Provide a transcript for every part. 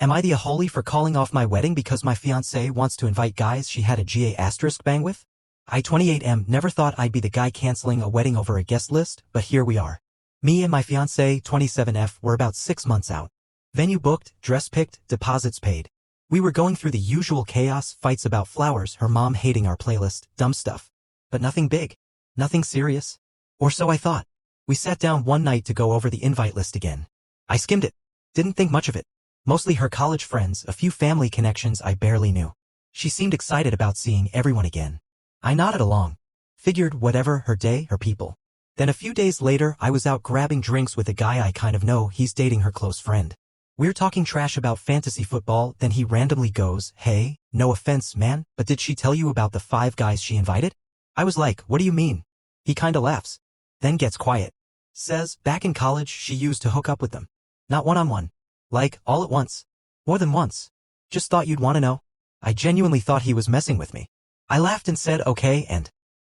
Am I the ahole for calling off my wedding because my fiancé wants to invite guys she had a GA*bang with? I 28M never thought I'd be the guy canceling a wedding over a guest list, but here we are. Me and my fiancé 27F were about 6 months out. Venue booked, dress picked, deposits paid. We were going through the usual chaos, fights about flowers, her mom hating our playlist, dumb stuff. But nothing big. Nothing serious. Or so I thought. We sat down one night to go over the invite list again. I skimmed it. Didn't think much of it. Mostly her college friends, a few family connections I barely knew. She seemed excited about seeing everyone again. I nodded along. Figured whatever, her day, her people. Then a few days later, I was out grabbing drinks with a guy I kind of know. He's dating her close friend. We're talking trash about fantasy football, then he randomly goes, "Hey, no offense, man, but did she tell you about the 5 guys she invited?" I was like, "What do you mean?" He kinda laughs. Then gets quiet. Says, back in college, she used to hook up with them. Not one-on-one. Like, all at once. More than once. Just thought you'd want to know. I genuinely thought he was messing with me. I laughed and said okay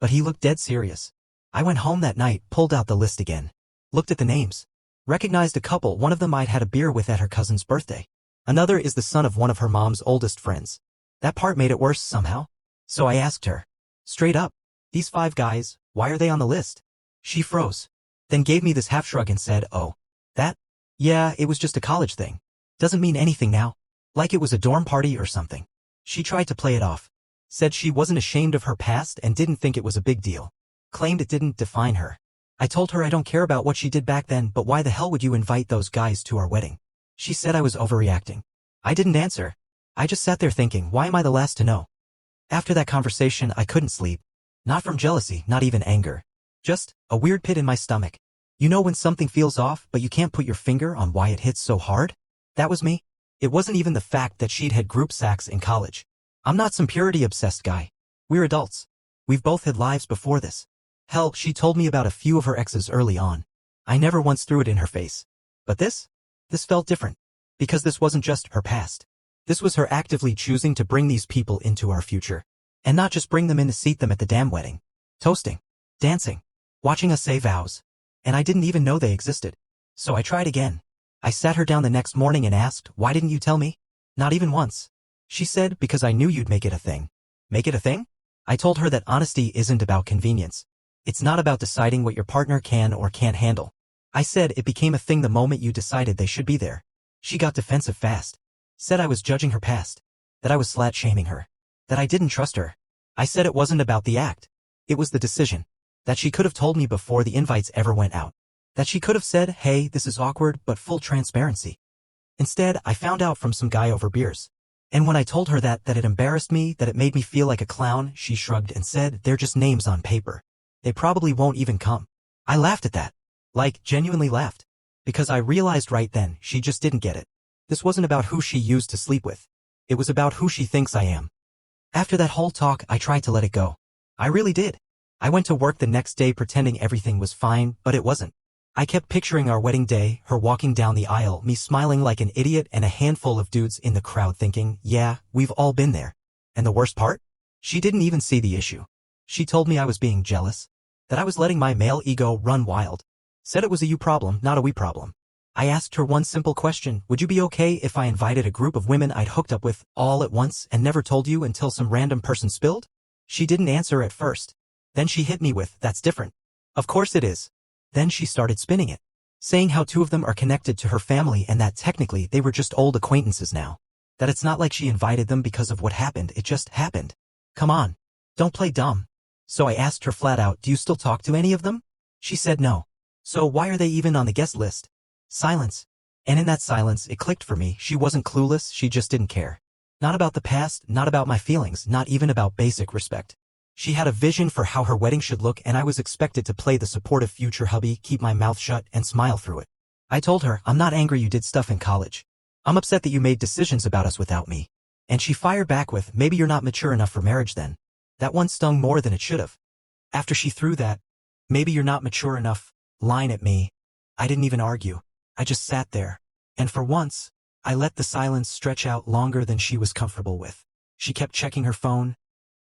but he looked dead serious. I went home that night, pulled out the list again. Looked at the names. Recognized a couple. One of them I'd had a beer with at her cousin's birthday. Another is the son of one of her mom's oldest friends. That part made it worse somehow. So I asked her. Straight up. These 5 guys, why are they on the list? She froze. Then gave me this half shrug and said, "Oh. That? Yeah, it was just a college thing. Doesn't mean anything now. Like it was a dorm party or something." She tried to play it off. Said she wasn't ashamed of her past and didn't think it was a big deal. Claimed it didn't define her. I told her I don't care about what she did back then, but why the hell would you invite those guys to our wedding? She said I was overreacting. I didn't answer. I just sat there thinking, why am I the last to know? After that conversation, I couldn't sleep. Not from jealousy, not even anger. Just a weird pit in my stomach. You know when something feels off, but you can't put your finger on why it hits so hard? That was me. It wasn't even the fact that she'd had group sex in college. I'm not some purity-obsessed guy. We're adults. We've both had lives before this. Hell, she told me about a few of her exes early on. I never once threw it in her face. But this felt different. Because this wasn't just her past. This was her actively choosing to bring these people into our future. And not just bring them in to seat them at the damn wedding. Toasting. Dancing. Watching us say vows. And I didn't even know they existed. So I tried again. I sat her down the next morning and asked, why didn't you tell me? Not even once. She said, because I knew you'd make it a thing. Make it a thing? I told her that honesty isn't about convenience. It's not about deciding what your partner can or can't handle. I said it became a thing the moment you decided they should be there. She got defensive fast. Said I was judging her past. That I was slut-shaming her. That I didn't trust her. I said it wasn't about the act. It was the decision. That she could have told me before the invites ever went out. That she could have said, hey, this is awkward, but full transparency. Instead, I found out from some guy over beers. And when I told her that it embarrassed me, that it made me feel like a clown, she shrugged and said, they're just names on paper. They probably won't even come. I laughed at that. Like, genuinely laughed. Because I realized right then, she just didn't get it. This wasn't about who she used to sleep with. It was about who she thinks I am. After that whole talk, I tried to let it go. I really did. I went to work the next day pretending everything was fine, but it wasn't. I kept picturing our wedding day, her walking down the aisle, me smiling like an idiot, and a handful of dudes in the crowd thinking, yeah, we've all been there. And the worst part? She didn't even see the issue. She told me I was being jealous. That I was letting my male ego run wild. Said it was a you problem, not a we problem. I asked her one simple question, would you be okay if I invited a group of women I'd hooked up with all at once and never told you until some random person spilled? She didn't answer at first. Then she hit me with, that's different. Of course it is. Then she started spinning it. Saying how 2 of them are connected to her family and that technically they were just old acquaintances now. That it's not like she invited them because of what happened, it just happened. Come on. Don't play dumb. So I asked her flat out, do you still talk to any of them? She said no. So why are they even on the guest list? Silence. And in that silence, it clicked for me, she wasn't clueless, she just didn't care. Not about the past, not about my feelings, not even about basic respect. She had a vision for how her wedding should look and I was expected to play the supportive future hubby, keep my mouth shut, and smile through it. I told her, I'm not angry you did stuff in college. I'm upset that you made decisions about us without me. And she fired back with, maybe you're not mature enough for marriage then. That one stung more than it should have. After she threw that, maybe you're not mature enough, line at me, I didn't even argue. I just sat there. And for once, I let the silence stretch out longer than she was comfortable with. She kept checking her phone,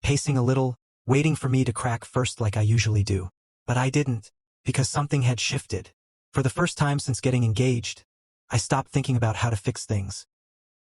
pacing a little, waiting for me to crack first like I usually do. But I didn't, because something had shifted. For the first time since getting engaged, I stopped thinking about how to fix things.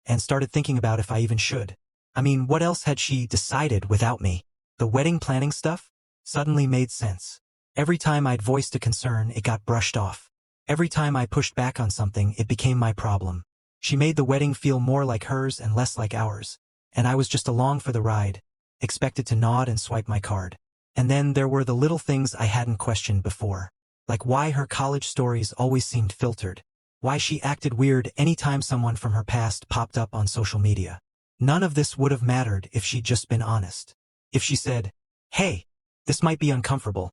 and started thinking about if I even should. I mean, what else had she decided without me? The wedding planning stuff suddenly made sense. Every time I'd voiced a concern, it got brushed off. Every time I pushed back on something, it became my problem. She made the wedding feel more like hers and less like ours. And I was just along for the ride, expected to nod and swipe my card. And then there were the little things I hadn't questioned before. Like why her college stories always seemed filtered. Why she acted weird anytime someone from her past popped up on social media. None of this would have mattered if she'd just been honest. If she said, "Hey, this might be uncomfortable,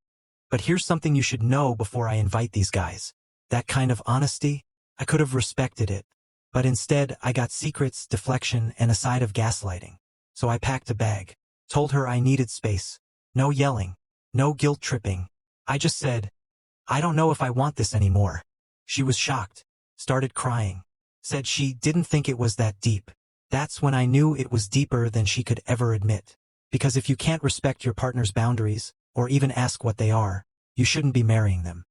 but here's something you should know before I invite these guys." That kind of honesty, I could have respected it. But instead, I got secrets, deflection, and a side of gaslighting. So I packed a bag, told her I needed space. No yelling, no guilt tripping. I just said, "I don't know if I want this anymore." She was shocked, started crying, said she didn't think it was that deep. That's when I knew it was deeper than she could ever admit. Because if you can't respect your partner's boundaries, or even ask what they are, you shouldn't be marrying them.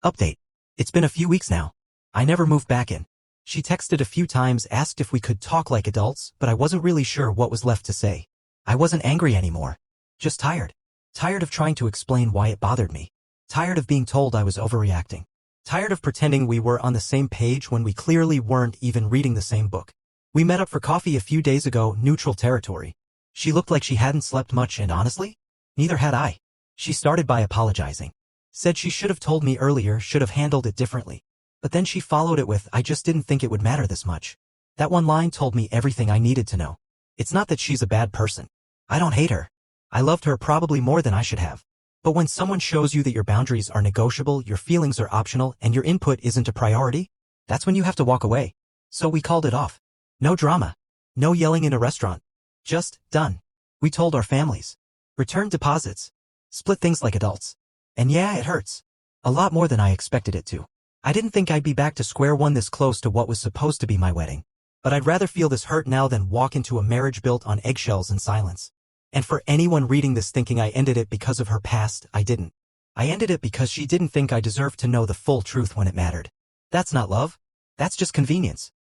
Update. It's been a few weeks now. I never moved back in. She texted a few times, asked if we could talk like adults, but I wasn't really sure what was left to say. I wasn't angry anymore. Just tired. Tired of trying to explain why it bothered me. Tired of being told I was overreacting. Tired of pretending we were on the same page when we clearly weren't even reading the same book. We met up for coffee a few days ago, neutral territory. She looked like she hadn't slept much, and honestly, neither had I. She started by apologizing. Said she should have told me earlier, should have handled it differently. But then she followed it with, "I just didn't think it would matter this much." That one line told me everything I needed to know. It's not that she's a bad person. I don't hate her. I loved her probably more than I should have. But when someone shows you that your boundaries are negotiable, your feelings are optional, and your input isn't a priority, that's when you have to walk away. So we called it off. No drama. No yelling in a restaurant. Just, done. We told our families. Returned deposits. Split things like adults. And yeah, it hurts. A lot more than I expected it to. I didn't think I'd be back to square one this close to what was supposed to be my wedding. But I'd rather feel this hurt now than walk into a marriage built on eggshells and silence. And for anyone reading this thinking I ended it because of her past, I didn't. I ended it because she didn't think I deserved to know the full truth when it mattered. That's not love. That's just convenience.